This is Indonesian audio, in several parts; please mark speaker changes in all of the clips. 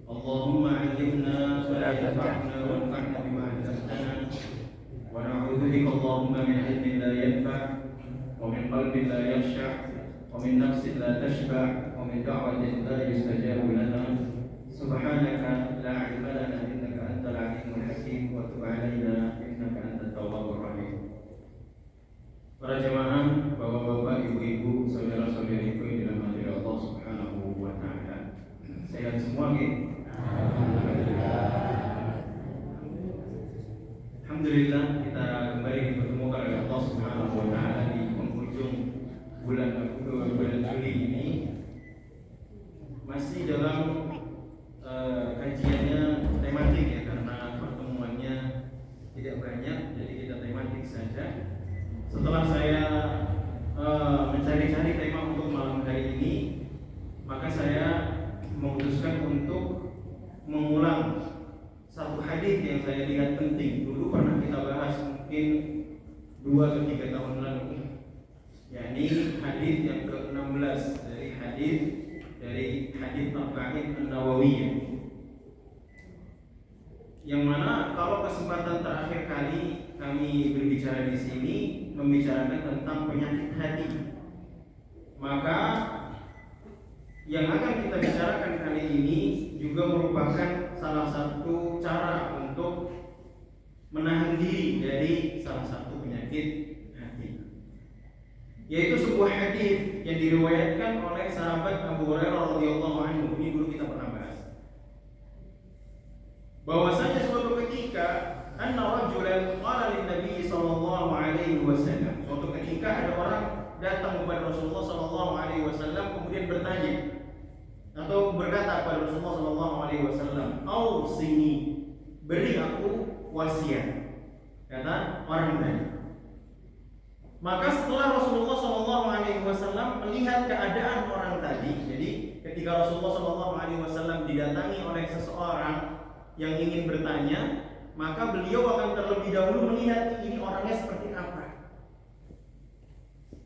Speaker 1: اللهم علمنا ولا ينفعنا وانفعنا بما علمتنا ونعوذ بك اللهم من علم لا ينفع ومن قلب لا يخشع ومن نفس لا تشبع ومن دعوة لا يستجاب لنا سبحانك لا علم لنا إنك أنت العليم الحكيم وتب علينا إنك أنت التواب الرحيم. Para jemaah, bapak-bapak, ibu-ibu, saudara-saudariku yang dirahmati Allah Subhanahu wa taala. Sehat semua nggih? Alhamdulillah kita kembali dipertemukan oleh Allah Subhanahu wa taala di penghujung bulan Juli ini. Masih dalam kajiannya tematik ya, karena pertemuannya tidak banyak, jadi kita tematik saja. Setelah saya mencari-cari tema untuk malam hari ini, maka saya memutuskan untuk mengulang satu hadis yang saya lihat penting. Dulu pernah kita bahas mungkin 2 atau 3 tahun lalu, yakni hadis yang ke-16 dari hadis Arba'in An-Nawawiyah, yang mana kalau kesempatan terakhir kali kami berbicara di sini membicarakan tentang penyakit hati, maka yang akan kita bicarakan kali ini juga merupakan salah satu cara untuk menahan diri dari salah satu penyakit hati, yaitu sebuah hadis yang diriwayatkan oleh sahabat Abu Hurairah radhiyallahu anhu. Ini dulu kita pernah bahas bahwasanya suatu ketika anna rajulan qala lin nabi sallallahu alaihi wasallam, suatu ketika ada orang datang kepada Rasulullah sallallahu alaihi wasallam kemudian bertanya atau berkata kepada Rasulullah sallallahu alaihi wasallam, "Ausini, beri aku wasiat." Kata orang tadi. Maka setelah Rasulullah sallallahu alaihi wasallam melihat keadaan orang tadi, jadi ketika Rasulullah sallallahu alaihi wasallam didatangi oleh seseorang yang ingin bertanya, maka beliau akan terlebih dahulu melihat ini orangnya seperti apa.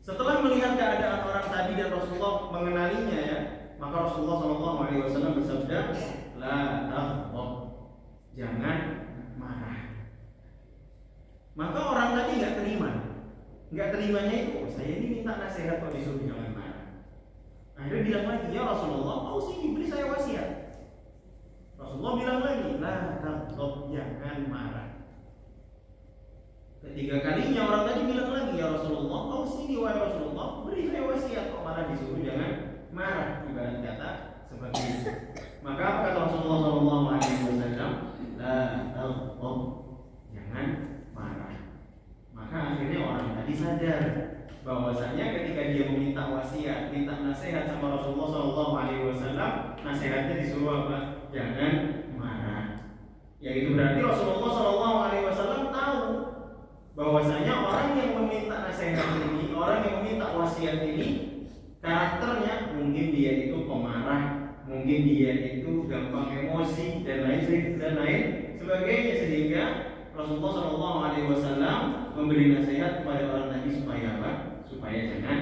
Speaker 1: Setelah melihat keadaan orang tadi dan Rasulullah mengenalinya ya, maka Rasulullah SAW bersabda, la taghdab, jangan marah. Maka orang tadi nggak terimanya itu, saya ini minta nasihat kok disuruh jangan marah. Akhirnya bilang lagi, ya Rasulullah, sini beri saya wasiat. Rasulullah bilang lagi, la taghdab, jangan marah. Ketiga kalinya orang tadi bilang lagi, ya Rasulullah, sini wahai Rasulullah, beri saya wasiat, kok malah disuruh jangan marah. Ibarat kata seperti itu. Maka apa kata Rasulullah SAW? La taghdab, jangan marah. Maka akhirnya orang tadi sadar bahwasanya ketika dia meminta wasiat, minta nasihat sama Rasulullah SAW, nasihatnya disuruh apa? Jangan marah. Yaitu berarti Rasulullah SAW tahu bahwasanya orang yang meminta nasihat ini, orang yang meminta wasiat ini, karakternya mungkin dia itu pemarah, mungkin dia itu gampang emosi dan lain sebagainya, sehingga Rasulullah SAW memberi nasihat kepada orang tadi supaya apa? Supaya jangan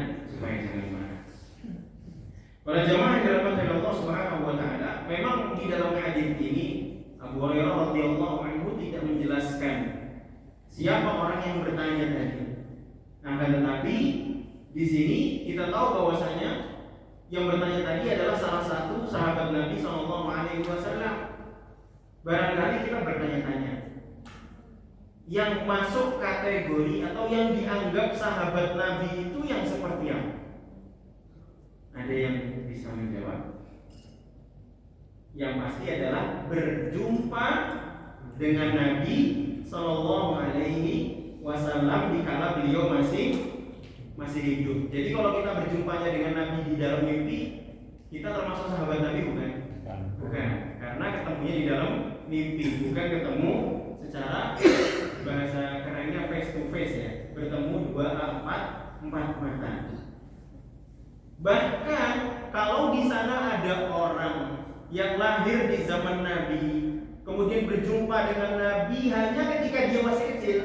Speaker 1: marah. Para jamaah yang dirahmati Allah Subhanahu wa taala, memang di dalam hadis ini Abu Hurairah radhiyallahu anhu tidak menjelaskan siapa orang yang bertanya tadi. Akan tetapi di sini kita tahu bahwasanya yang bertanya tadi adalah salah satu sahabat Nabi sallallahu alaihi wasallam. Barangkali kita bertanya-tanya, yang masuk kategori atau yang dianggap sahabat Nabi itu yang seperti apa? Ada yang bisa menjawab? Yang pasti adalah berjumpa dengan Nabi sallallahu alaihi wasallam dikala beliau masih hidup. Jadi kalau kita berjumpanya dengan Nabi di dalam mimpi, kita termasuk sahabat Nabi bukan? Bukan, karena ketemunya di dalam mimpi, bukan ketemu secara bahasa kerennya face to face ya, bertemu 4 mata. Bahkan kalau di sana ada orang yang lahir di zaman Nabi, kemudian berjumpa dengan Nabi hanya ketika dia masih kecil,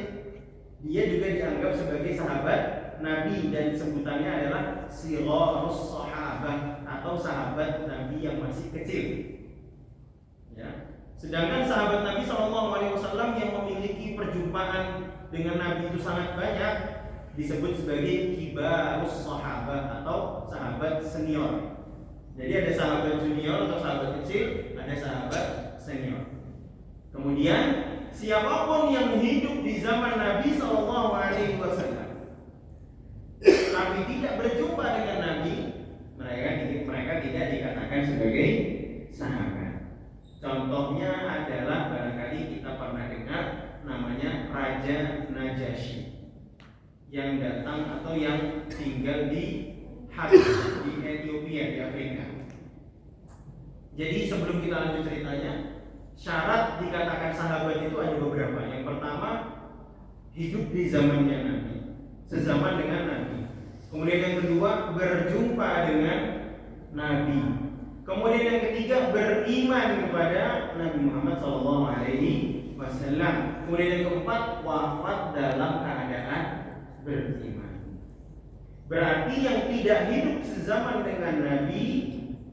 Speaker 1: dia juga dianggap sebagai sahabat Nabi dan sebutannya adalah Sirarus Sahabah atau sahabat Nabi yang masih kecil. Sedangkan sahabat Nabi SAW yang memiliki perjumpaan dengan Nabi itu sangat banyak disebut sebagai kibarus sahabat atau sahabat senior. Jadi ada sahabat junior atau sahabat kecil, ada sahabat senior. Kemudian siapapun yang hidup di zaman Nabi SAW tapi tidak berjumpa dengan Nabi, mereka tidak dikatakan sebagai sahabat. Contohnya adalah barangkali kita pernah dengar namanya Raja Najasyi yang datang atau yang tinggal di Habsya, di Ethiopia, di Afrika. Jadi sebelum kita lanjut ceritanya, syarat dikatakan sahabat itu ada beberapa. Yang pertama, hidup di zamannya Nabi, sezaman dengan Nabi. Kemudian yang kedua, berjumpa dengan Nabi. Kemudian yang ketiga, beriman kepada Nabi Muhammad SAW. Kemudian yang keempat, wafat dalam keadaan beriman. Berarti yang tidak hidup sezaman dengan Nabi,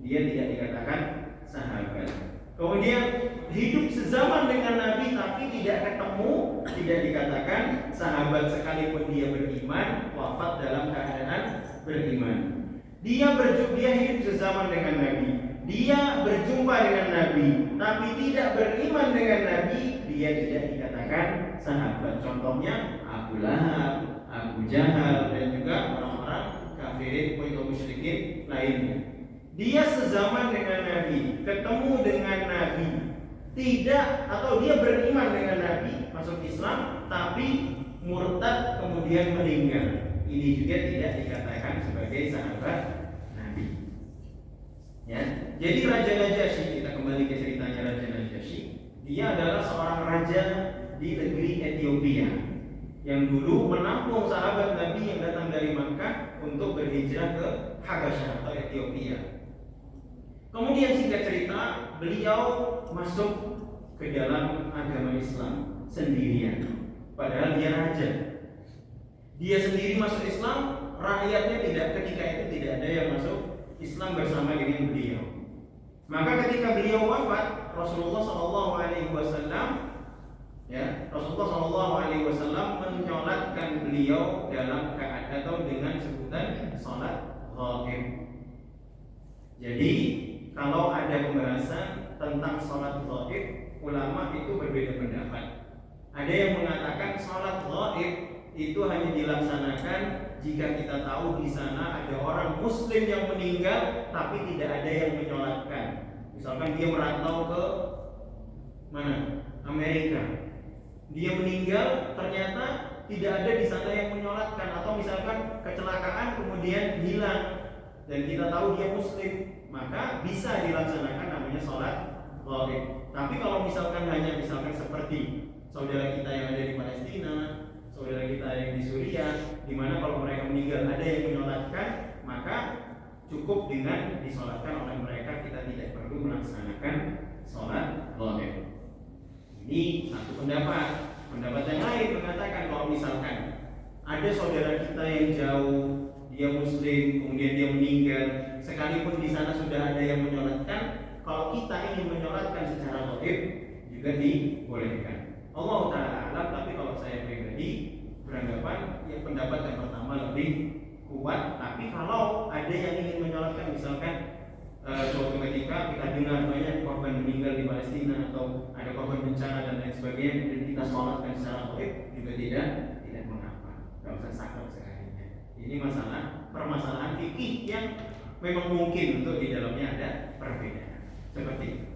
Speaker 1: dia tidak dikatakan sahabat. Kemudian hidup sezaman dengan Nabi tapi tidak ketemu, tidak dikatakan sahabat sekalipun dia beriman, wafat dalam keadaan beriman. Dia hidup sezaman dengan Nabi, dia berjumpa dengan Nabi tapi tidak beriman dengan Nabi, dia tidak dikatakan sahabat. Contohnya Abu Lahab, Abu Jahal, dan juga orang-orang kafirin atau musyrikin lainnya. Dia sezaman dengan Nabi, ketemu dengan Nabi, tidak atau dia beriman dengan Nabi, masuk Islam, tapi murtad kemudian meninggal. Ini juga tidak dikatakan sebagai sahabat Nabi. Ya, jadi Raja Najasyi, kita kembali ke ceritanya Raja Najasyi. Dia adalah seorang raja di negeri Ethiopia yang dulu menampung sahabat Nabi yang datang dari Makkah untuk berhijrah ke Habasyah atau Ethiopia. Kemudian singkat cerita, beliau masuk ke dalam agama Islam sendirian. Padahal dia raja. Dia sendiri masuk Islam, rakyatnya ketika itu tidak ada yang masuk Islam bersama dengan beliau. Maka ketika beliau wafat, Rasulullah SAW menyolatkan beliau dalam keadaan atau dengan sebutan sholat ghaib. Jadi kalau ada pembahasan tentang sholat ghaib, ulama itu berbeda pendapat. Ada yang mengatakan sholat ghaib itu hanya dilaksanakan jika kita tahu di sana ada orang Muslim yang meninggal tapi tidak ada yang menyolatkan. Misalkan dia merantau ke mana? Amerika. Dia meninggal ternyata tidak ada di sana yang menyolatkan, atau misalkan kecelakaan kemudian hilang dan kita tahu dia Muslim, maka bisa dilaksanakan namanya sholat ghaib. Tapi kalau misalkan hanya seperti saudara kita yang ada di Palestina, saudara kita yang di Suriah, di mana kalau mereka meninggal ada yang menyolatkan, maka cukup dengan disolatkan oleh mereka, kita tidak perlu melaksanakan sholat ghaib. Ini satu pendapat. Pendapat yang lain mengatakan kalau misalkan ada saudara kita yang jauh, dia Muslim, kemudian dia meninggal, sekalipun di sana sudah ada yang menyolatkan, kalau kita ingin menyolatkan secara ghaib juga dibolehkan. Allah Ta'ala alam, tapi kalau saya pribadi beranggapan ya pendapat yang pertama lebih kuat. Tapi kalau ada yang ingin menyolatkan, misalkan suatu ketika kita dengar banyak korban meninggal di Palestina atau ada korban bencana dan lain sebagainya, dan kita sholatkan secara ghaib juga tidak mengapa, nggak usah saklek sekalinya. Ini permasalahan fikih yang memang mungkin untuk di dalamnya ada perbedaan seperti itu.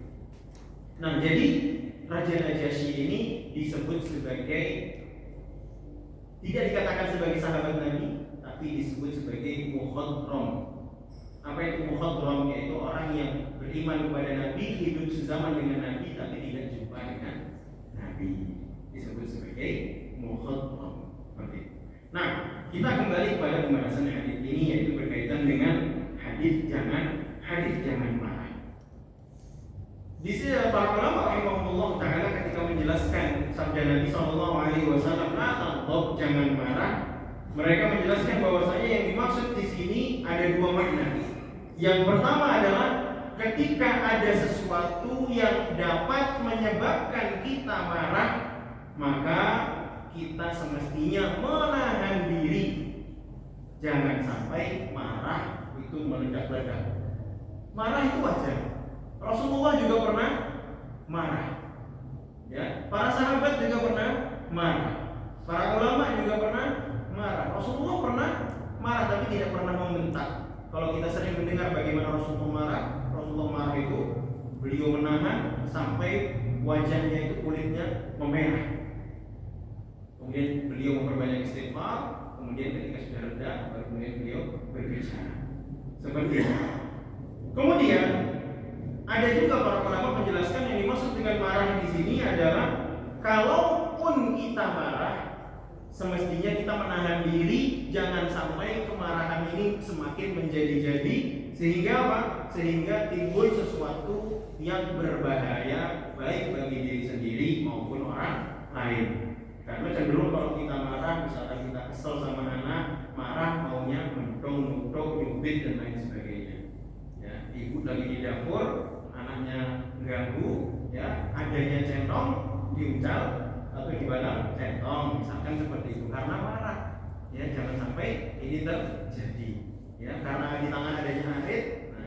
Speaker 1: Nah, jadi Raja Najasyi ini disebut sebagai, tidak dikatakan sebagai sahabat Nabi, tapi disebut sebagai mukhadram. Apa itu mukhadram? Yaitu orang yang beriman kepada Nabi, hidup sezaman dengan Nabi, tapi tidak jumpa dengan Nabi, disebut sebagai mukhadram. Nah, kita kembali kepada pembahasan hadis ini, yaitu berkaitan dengan hadis jangan marah. Di sini para ulama rahimahullah taala ketika menjelaskan sabda Nabi SAW, la taghdab, jangan marah, mereka menjelaskan bahwasanya yang dimaksud di sini ada dua makna. Yang pertama adalah ketika ada sesuatu yang dapat menyebabkan kita marah, maka kita semestinya menahan diri. Jangan sampai marah itu meledak-ledak. Marah itu wajar. Rasulullah juga pernah marah. Ya, para sahabat juga pernah marah. Para ulama juga pernah marah. Rasulullah pernah marah tapi tidak pernah membentak. Kalau kita sering mendengar bagaimana Rasulullah marah itu beliau menahan sampai wajahnya itu kulitnya memerah. Kemudian beliau memperbanyak istighfar. Kemudian ketika sudah reda, baru kemudian beliau berbicara. Seperti itu. Kemudian ada juga para ulama menjelaskan yang dimaksud dengan marah di sini adalah kalaupun kita marah, semestinya kita menahan diri, jangan sampai kemarahan ini semakin menjadi-jadi sehingga apa? Sehingga timbul sesuatu yang berbahaya baik bagi diri sendiri maupun orang lain. Karena cenderung kalau kita marah, misalkan kita kesel sama anak, marah maunya mendong, nutuk, nyubit dan lain sebagainya. Ya, ibu lagi di dapur, anaknya ganggu, ya, adanya centong diucal atau dibalang centong, misalkan seperti itu karena marah. Ya, jangan sampai ini terjadi. Ya, karena di tangan adanya arit, nah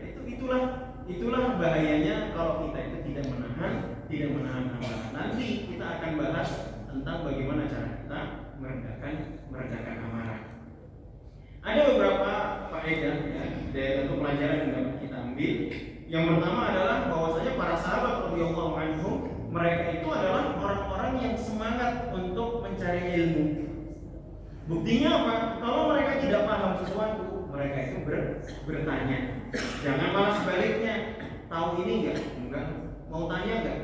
Speaker 1: itulah bahayanya kalau kita itu tidak menahan amarah. Nanti kita akan bahas tentang bagaimana cara kita meredakan amarah. Ada beberapa faedah ya, dari untuk pelajaran yang dapat kita ambil. Yang pertama adalah bahwasanya para sahabat radhiyallahu anhum, mereka itu adalah orang-orang yang semangat untuk mencari ilmu. Buktinya apa? Kalau mereka tidak paham sesuatu, mereka itu bertanya. Jangan malah sebaliknya. Tahu ini enggak? Mau tanya enggak?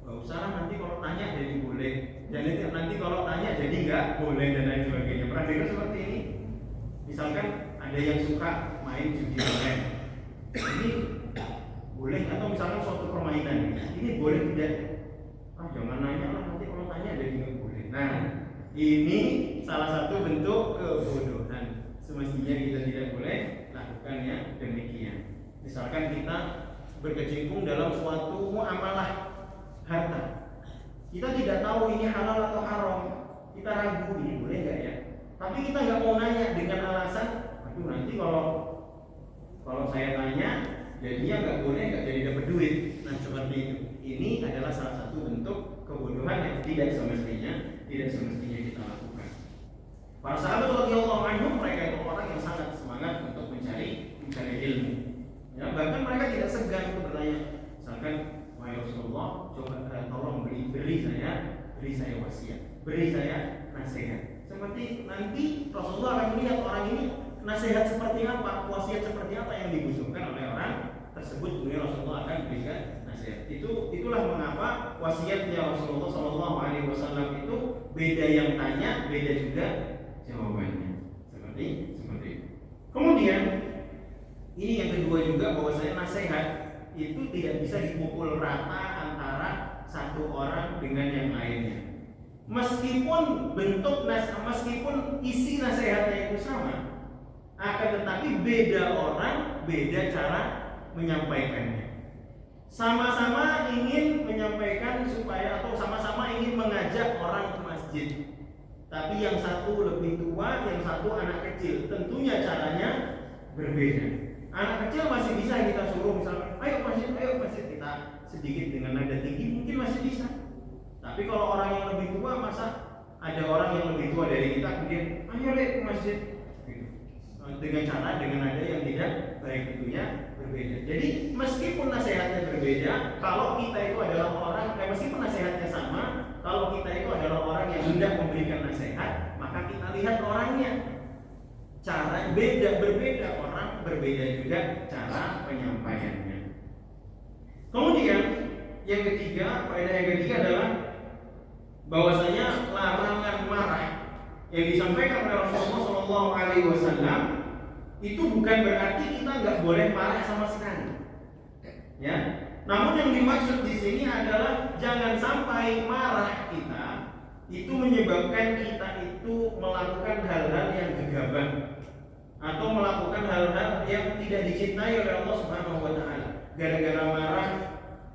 Speaker 1: Enggak usah lah, nanti kalau tanya jadi boleh. Dan nanti kalau tanya jadi enggak boleh dan lain sebagainya. Pernah dengar seperti ini? Misalkan ada yang suka main judi online. Ini boleh, atau misalkan suatu permainan. Ini boleh tidak? Ah, jangan nanya lah, nanti kalau tanya jadi enggak boleh. Nah, ini salah satu bentuk kebodohan. Semestinya kita tidak boleh lakukannya demikian. Misalkan kita berkecimpung dalam suatu muamalah harta, kita tidak tahu ini halal atau haram, kita ragu ini boleh nggak ya? Tapi kita nggak mau nanya dengan alasan, aduh nanti kalau saya tanya jadinya nggak boleh, nggak jadi dapat duit. Nah seperti itu. Ini adalah salah satu bentuk kebodohan yang tidak semestinya kita lakukan. Para sahabat radhiyallahu anhum, mereka itu orang yang sangat semangat untuk mencari ilmu. Ya, bahkan mereka tidak segan untuk bertanya. Misalkan, wahai Rasulullah, coba tolong beri saya wasiat, beri saya nasihat. Seperti nanti Rasulullah akan melihat orang ini nasihat seperti apa, wasiat seperti apa yang dibutuhkan oleh orang tersebut. Kemudian Rasulullah akan berikan nasihat. Itulah mengapa wasiatnya Rasulullah SAW itu beda yang tanya, beda juga jawabannya. Seperti itu. Kemudian ini yang kedua juga, bahwasanya nasihat itu tidak bisa dipukul rata antara satu orang dengan yang lainnya. Meskipun meskipun isi nasihatnya itu sama, akan tetapi beda orang, beda cara menyampaikannya. Sama-sama ingin menyampaikan supaya, atau sama-sama ingin mengajak orang ke masjid, tapi yang satu lebih tua, yang satu anak kecil. Tentunya caranya berbeda. Anak kecil masih bisa kita suruh misalnya, ayo masjid, kita sedikit dengan nada tinggi mungkin masih bisa. Tapi kalau orang yang lebih tua, masa ada orang yang lebih tua dari kita kemudian ayo ke masjid gitu. Dengan nada yang tidak baik, tentunya berbeda. Jadi meskipun nasihatnya berbeda, kalau kita itu adalah orang, meskipun nasihatnya sama, kalau kita itu adalah orang yang hendak memberikan nasihat, maka kita lihat orangnya. Cara berbeda orang, berbeda juga cara penyampaiannya. Kemudian yang ketiga, faedah yang ketiga adalah bahwasanya larangan marah yang disampaikan oleh Rasulullah SAW itu bukan berarti kita nggak boleh marah sama sekali. Ya, namun yang dimaksud di sini adalah jangan sampai marah kita itu menyebabkan kita itu melakukan hal-hal yang gegabah atau melakukan hal-hal yang tidak dicintai oleh Allah Subhanahu wa taala. gara-gara marah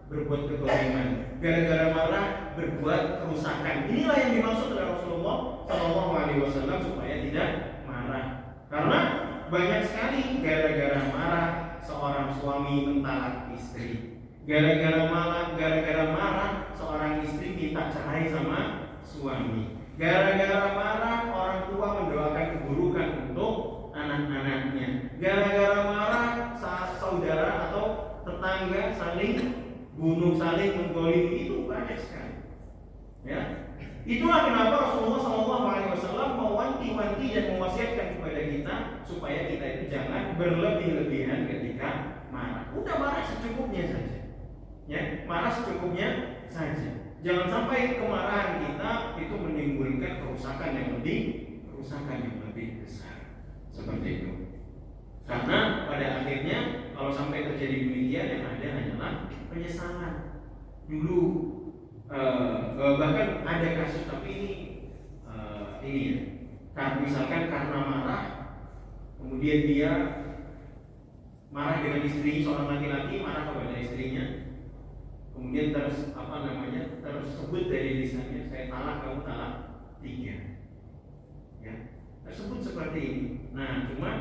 Speaker 1: berbuat kezaliman, gara-gara marah berbuat kerusakan. Inilah yang dimaksud oleh Rasulullah Shallallahu Alaihi Wasallam supaya tidak marah. Karena banyak sekali gara-gara marah seorang suami mentalak istri, gara-gara marah seorang istri minta cerai sama suami, gara-gara marah orang tua mendoakan keburukan untuk anak-anaknya, gara-gara marah saudara atau tetangga saling bunuh, saling menggolimi, itu banyak sekali. Ya, itulah kenapa Rasulullah SAW mewanti-wanti dan mewasiatkan kepada kita supaya kita itu jangan berlebih-lebihan ketika marah. Udah marah secukupnya saja. Ya, marah secukupnya saja. Jangan sampai kemarahan kita itu menimbulkan kerusakan yang lebih besar. Seperti itu. Karena pada akhirnya kalau sampai terjadi demikian, yang ada hanyalah penyesalan. Dulu bahkan ada kasus, tapi ini ya, misalkan karena marah, kemudian dia marah dengan istri, seorang laki-laki marah kepada istrinya, kemudian tersebut dari lisannya, saya talak kamu, talak 3. Ya, tersebut seperti ini. Nah, cuma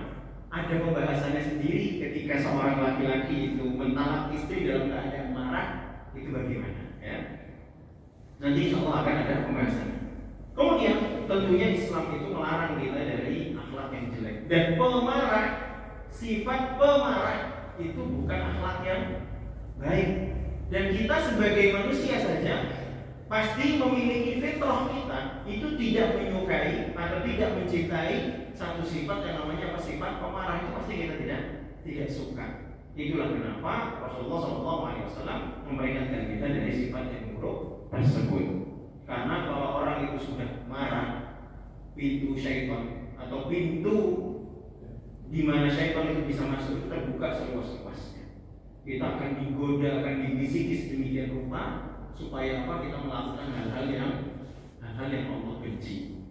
Speaker 1: ada pembahasannya sendiri ketika seorang laki-laki itu mentalak istri dalam keadaan marah, itu bagaimana? Ya, nanti insya Allah akan ada pembahasannya. Kemudian tentunya Islam itu melarang kita dari akhlak yang jelek. Dan sifat pemarah itu bukan akhlak yang baik. Dan kita sebagai manusia saja pasti memiliki fitrah kita itu tidak menyukai atau tidak mencintai satu sifat yang namanya apa? Sifat pemarah. Itu pasti kita tidak suka. Itulah kenapa Rasulullah SAW memperingatkan kita dari sifat yang buruk tersebut. Karena kalau orang itu sudah marah, pintu syaitan atau pintu di mana syaitan itu bisa masuk terbuka seluas-luasnya. Kita akan digoda, akan dibisiki sedemikian rupa supaya apa? Kita melakukan hal-hal yang Allah benci.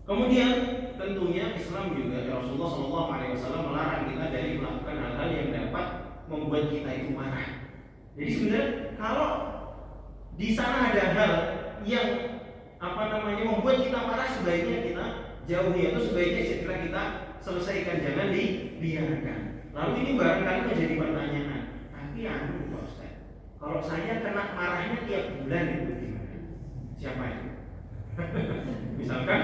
Speaker 1: Kemudian tentunya Islam juga, Rasulullah SAW melarang kita dari melakukan hal-hal yang dapat membuat kita itu marah. Jadi sebenarnya kalau di sana ada hal yang membuat kita marah, sebaiknya kita jauhi, atau sebaiknya segera kita selesaikan, jangan dibiarkan. Lalu ini barangkali menjadi pertanyaan, tapi Pak Ustaz, kalau saya kena marahnya tiap bulan itu gimana? Siapa itu? Misalkan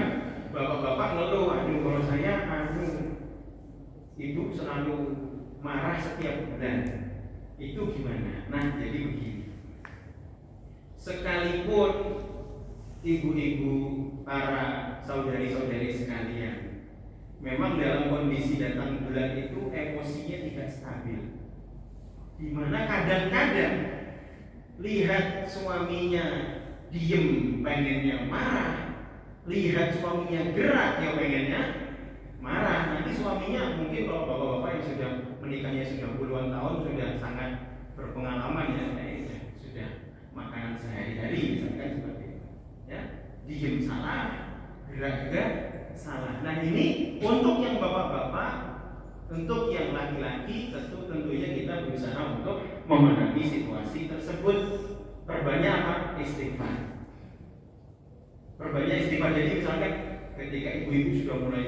Speaker 1: bapak-bapak ngeluh, kalau saya ibu selalu marah setiap bulan, itu gimana? Nah, jadi begini. Sekalipun ibu-ibu, para saudari-saudari sekalian, memang dalam kondisi datang bulan itu emosinya tidak stabil, dimana kadang-kadang lihat suaminya diem pengennya marah, lihat suaminya gerak ya pengennya marah. Nanti suaminya mungkin kalau bapak-bapak yang sudah menikahnya sudah puluhan tahun, sudah sangat berpengalaman ya, sudah makanan sehari-hari misalkan seperti itu ya, diem salah, gerak juga salah. Nah, ini untuk yang bapak-bapak, untuk yang laki-laki tentunya kita berusaha untuk memahami situasi tersebut. Perbanyak apa? Istighfar. Perbanyak istighfar. Jadi misalkan ketika ibu-ibu sudah mulai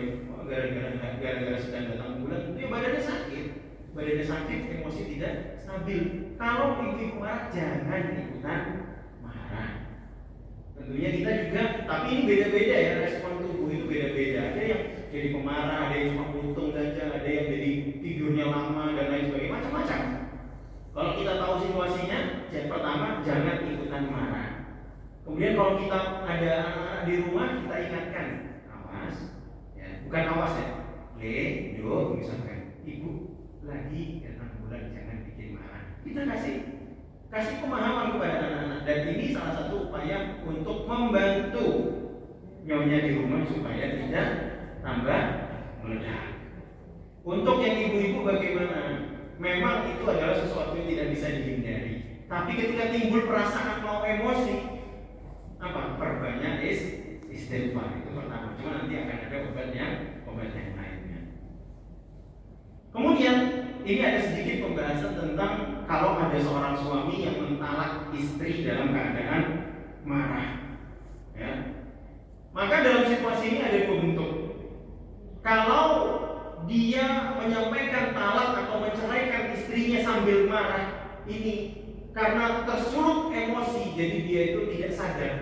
Speaker 1: gara-gara sedang datang bulan, dia badannya sakit, emosi tidak stabil. Kalau ibu marah, jangan ikutan marah. Tentunya kita juga, tapi ini beda-beda ya, respon tubuh itu beda-beda. Ada yang jadi pemarah, ada yang cuma untung saja, ada yang jadi tidurnya lama dan lain sebagainya, macam-macam. Kalau kita tahu situasinya, pertama jangan ikutan marah. Kemudian kalau kita ada anak-anak di rumah, kita ingatkan, awas, ya, bukan awas ya, do, misalkan ibu lagi datang bulan, jangan bikin marah. Kita kasih pemahaman kepada anak-anak, dan ini salah satu upaya untuk membantu nyonya di rumah supaya tidak tambah meledak. Untuk yang ibu-ibu bagaimana? Memang itu adalah sesuatu yang tidak bisa dihindari. Tapi ketika timbul perasaan mau emosi, perbanyak istighfar, itu pertama. Cuma nanti akan ada obat yang lainnya. Kemudian ini ada sedikit pembahasan tentang kalau ada seorang suami yang mentalak istri dalam keadaan marah. Ya. Maka dalam situasi ini ada dua bentuk. Kalau dia menyampaikan talak atau menceraikan istrinya sambil marah, ini karena tersulut emosi, jadi dia itu tidak sadar,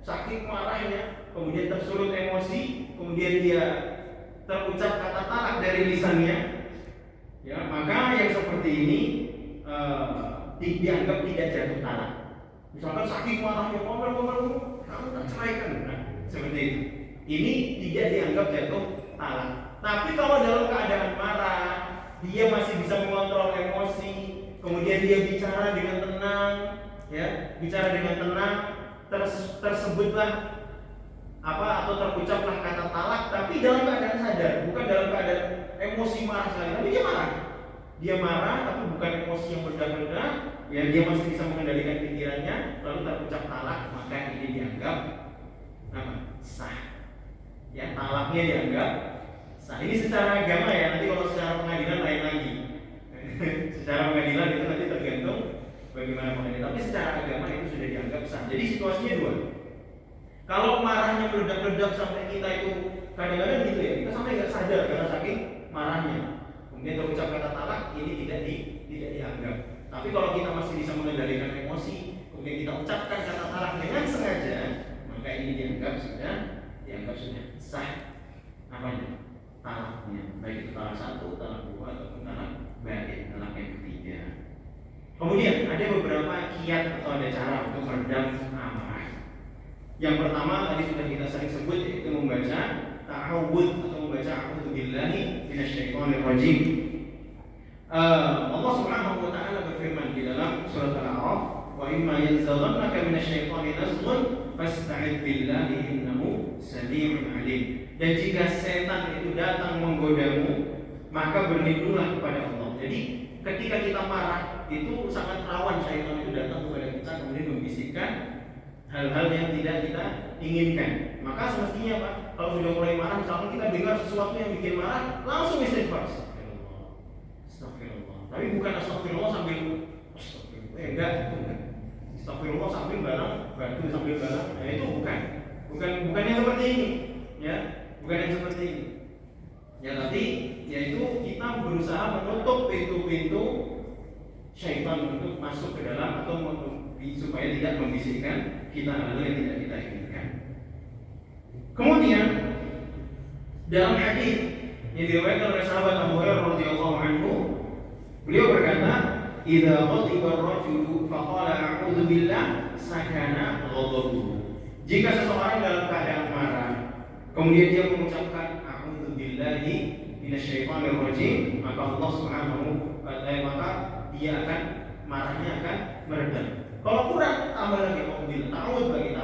Speaker 1: saking marahnya, kemudian tersulut emosi, kemudian dia terucap kata talak dari lisannya, ya, maka yang seperti ini dianggap tidak jatuh talak. Misalkan saking marahnya, kamu tak ceraikan, nah, seperti itu. Ini tidak dianggap jatuh talak. Tapi kalau dalam keadaan marah, dia masih bisa mengontrol emosi, kemudian dia bicara dengan tenang, ya, bicara dengan tenang, tersebutlah atau terucaplah kata talak, tapi dalam keadaan sadar, bukan dalam keadaan emosi marah sekali, tapi dia marah. Dia marah, tapi bukan emosi yang meledak-ledak, ya, dia masih bisa mengendalikan pikirannya, lalu terucap talak, maka ini dianggap sah. Ya, talaknya dianggap sah. Ini secara agama ya, nanti kalau secara pengadilan lain lagi. Secara pengadilan itu nanti tergantung bagaimana pengadilan. Tapi secara agama itu sudah dianggap sah. Jadi situasinya dua. Kalau marahnya meledak-ledak sampai kita itu kadang-kadang gitu ya, kita sampai nggak sadar karena saking marahnya. Kemudian terucap kata talak, ini tidak dianggap. Tapi kalau kita masih bisa mengendalikan emosi, kemudian kita ucapkan kata talak dengan sengaja, maka ini dianggap sudah sah talaknya, baik itu talak satu, talak dua, ataupun talak baik, talak yang ketiga. Kemudian ada beberapa kiat atau ada cara untuk meredam amarah. Yang pertama tadi sudah kita sering sebut, yaitu membaca ta'awudz atau membaca a'udzubillahi minasyaitonir rajim. Allah Subhanahu wa taala berfirman di dalam surat Al-A'raf, wa imma yanzaghannaka minasyaitonir nazghun fasta'idz billahi innahu samii'un 'alim. Dan jika setan itu datang menggodamu, maka berlindunglah kepada Allah. Jadi ketika kita marah itu sangat rawan syaitan itu datang kepada kita, kemudian membisikkan hal-hal yang tidak kita inginkan. Maka semestinya Pak, kalau sudah mulai marah, misalnya kita dengar sesuatu yang bikin marah, langsung istighfar. Astagfirullah. Tapi bukan astagfirullah sambil enggak. Astagfirullah sambil balang batu, sambil balang. Nah, itu bukan yang seperti ini, ya. Bukan yang seperti ini. Ya, tapi yaitu kita berusaha menutup pintu-pintu syaitan untuk masuk ke dalam atau supaya tidak membisikkan kita hal yang tidak kita inginkan. Kemudian dalam hadis yang diriwayatkan oleh sahabat Abu Hurairah radhiyallahu anhu, beliau berkata, "Idza ghadiba ar-rajulu faqala a'udzu billah sakana ghadabuhu." Jika seseorang dalam keadaan marah, kemudian dia mengucapkan a'udzu billahi minasyaitonir rajim, maka Allah Subhanahu wa ta'ala, maka dia akan marahnya akan meredam. Kalau kurang, tambah lagi ta'awudz lagi,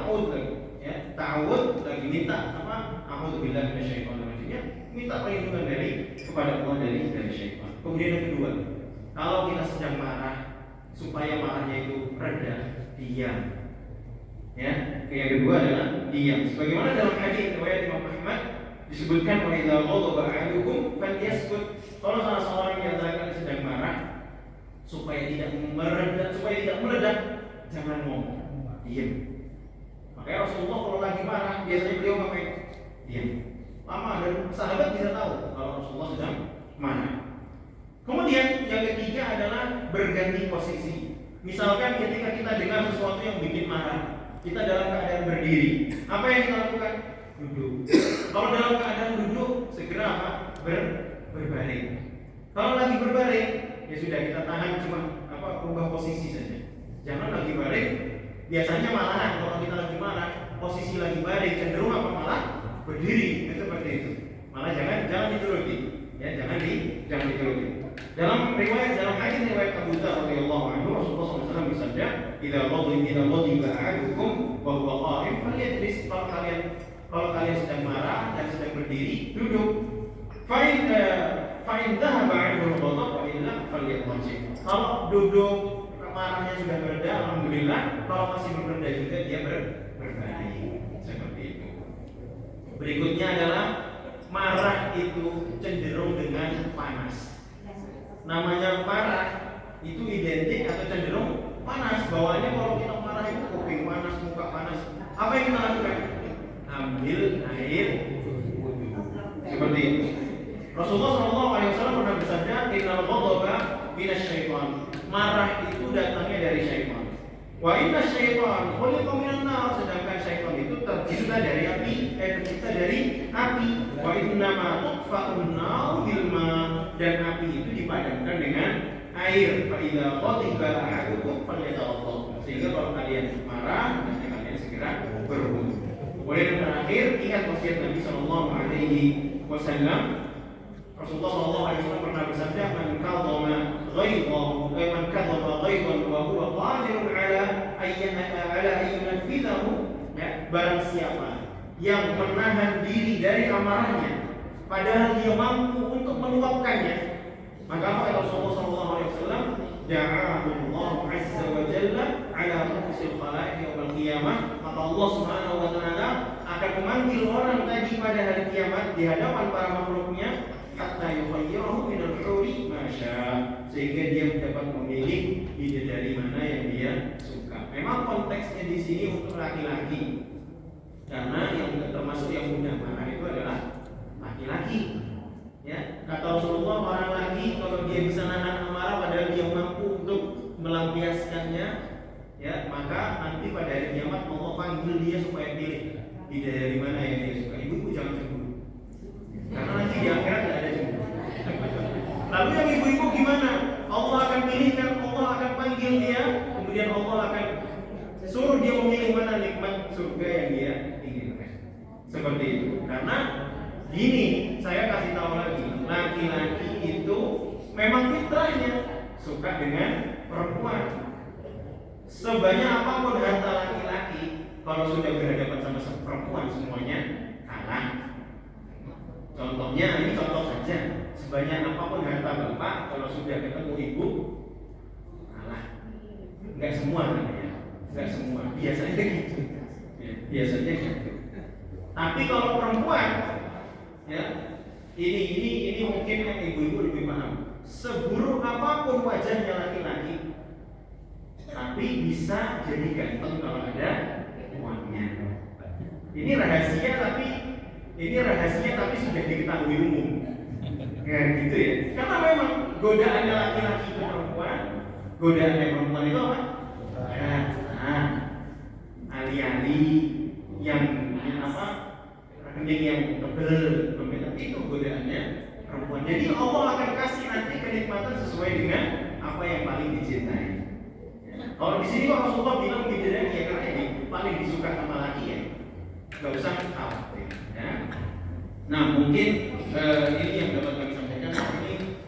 Speaker 1: ya, ta'awudz lagi, minta apa? A'udzu billahi minasyaitonir rajim, ya, minta perlindungan kepada Allah dari syaitan. Kemudian yang kedua, kalau kita sedang marah, supaya marahnya itu reda, diam. Ya, yang kedua adalah diam. Sebagaimana dalam hadis riwayat Imam Ahmad disebutkan, wa idza ghadaba ahadukum falyaskut. Kalau salah seorang yang sedang marah, supaya tidak meledak, jangan ngomong, diam. Makanya Rasulullah kalau lagi marah, biasanya beliau pakai diam. Lama, dan sahabat bisa tahu kalau Rasulullah sedang marah. Kemudian yang ketiga adalah berganti posisi. Misalkan ketika kita dengar sesuatu yang bikin marah, kita dalam keadaan berdiri, apa yang kita lakukan? Duduk. Kalau dalam keadaan duduk, segera apa? Berbaring. Kalau lagi berbaring, ya sudah, kita tahan, cuma ubah posisi saja. Jangan lagi baring. Biasanya malahan kalau kita lagi marah, posisi lagi baring cenderung malah berdiri, seperti itu. Malah jangan dituruti. Ya, jangan dituruti. Dalam hadis riwayat Abu Dzar radhiyallahu anhu, Rasulullah SAW bersabda, "Idza ghadiba ahadukum wa huwa qa'im falyajlis." Kalau kalian sedang marah dan sedang berdiri, duduk. Fa in dhahaba 'anhu al-ghadab wa illa falyatmajid. Kalau duduk marahnya sudah mereda, alhamdulillah. Kalau masih belum mereda juga, dia berbaring. Seperti itu. Berikutnya adalah marah itu cenderung dengan panas. namanya marah itu identik atau cenderung panas. Bawaannya kalau kita marah itu kuping panas, muka panas. Apa yang kita lakukan? Ambil air wudhu. Seperti itu. Rasulullah SAW pernah bersabda, "Innal ghadaba minasyaitan." Marah itu datangnya dari syaitan. Wa inna syaitan khuliqa minan nar, sedangkan syaitan itu tercipta dari api, tercipta dari api. Wa inna ma tuqfa'un nar bil ma, dan api itu dipadamkan dengan air. Fa idza ghadiba ahadukum falyatawadda. Sehingga kalau kalian marah, kalian segera berwudu. Kemudian terakhir, ingat wasiat Nabi sallallahu alaihi wasallam. Rasulullah sallallahu alaihi wasallam pernah bersabda, "Man kadhama ghaidahu, man kadhama ghaidan wa huwa qadirun ala ayyunfidahu." Ya, barang siapa yang menahan diri dari amarahnya padahal dia mampu untuk meluapkannya, maka apa Rasulullah sallallahu alaihi wasallam, "Da'ahu Allah azza wa jalla ala ru'usil khalaiq yaumil qiyamah." Maka Allah Subhanahu wa taala akan memanggil orang tadi pada hari kiamat di hadapan para makhluknya, hatta yukhayyirahu min al-huri ma syaa, sehingga dia dapat memilih bidadari mana yang dia suka. Memang konteksnya di sini untuk laki-laki, karena yang termasuk yang mudah marah itu adalah laki-laki. Ya, kata Rasulullah, orang laki kalau dia bisa nahan amarah padahal dia mampu untuk melampiaskannya, ya, maka nanti pada hari kiamat Allah panggil dia supaya pilih bidadari mana yang dia suka. Ibu jangan cemburu, karena nanti di akhirat tidak ada cemburu. Lalu yang ibu-ibu gimana? Allah akan pilihkan, Allah akan panggil dia, kemudian Allah akan suruh dia memilih mana nikmat surga yang dia inginkan. Seperti itu. Karena gini, saya kasih tahu lagi, laki-laki itu memang fitrahnya suka dengan perempuan. Sebanyak apapun harta laki-laki, kalau sudah berhadapan sama perempuan semuanya kalah. Contohnya, ini contoh saja. Sebanyak apapun harta bapak, kalau sudah ketemu ibu kalah. Enggak semua namanya, enggak semua. Biasanya gitu. Ya, biasanya gitu. Tapi kalau perempuan, ya, ini mungkin yang ibu-ibu lebih paham. Seburuk apapun wajahnya laki-laki, tapi bisa jadi ganteng kalau ada uangnya. Ini rahasia tapi sudah diketahui umum. Ya gitu ya. Karena memang godaannya laki-laki itu perempuan, godaannya perempuan itu apa? Ali-ali yang apa? Rekening yang tebel, itu godaannya perempuan. Jadi Allah akan kasih nanti kenikmatan sesuai dengan apa yang paling dicintai. Kalau di sini Rasulullah bilang bidadari ya karena ini paling disuka sama laki ya, nggak usah khawatir. Ya. Nah mungkin ini yang dapat kami sampaikan. Ini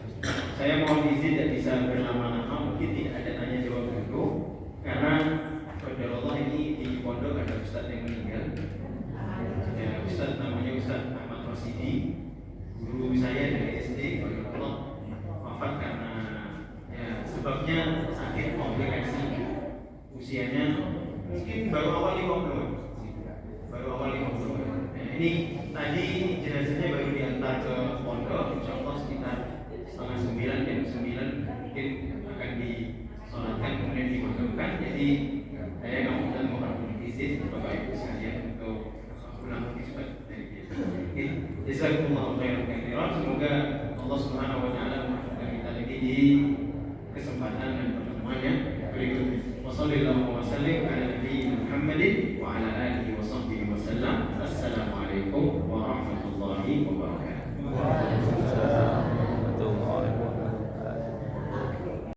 Speaker 1: saya mohon izin tidak bisa berlama-lama, mungkin tidak ada tanya jawab dulu karena saudara Allah ini di pondok ada ustadz yang meninggal. Ya, ustadz namanya Ustadz Ahmad Rosidi, guru saya dari SD. Allah wafat karena ya, sebabnya sakit komplikasi. Usianya mungkin baru awal 50. Nah, ini tadi jenazahnya baru diantar ke pondok, insya Allah sekitar 8:30 jam 9 mungkin akan disolatkan kemudian dimakamkan. Jadi saya nggak mohon izin Bapak Ibu sekalian untuk pulang lebih cepat dari biasa. Jazakumullah khairan katsiran. Semoga Allah Subhanahu wa taala mempertemukan kita lagi di kesempatan dan pertemuan yang berikutnya. Wassallallahu wasallim ala nabiyyina Muhammadin wa ala alihi wa sahbihi wasallam. Assalamualaikum warahmatullahi wabarakatuh.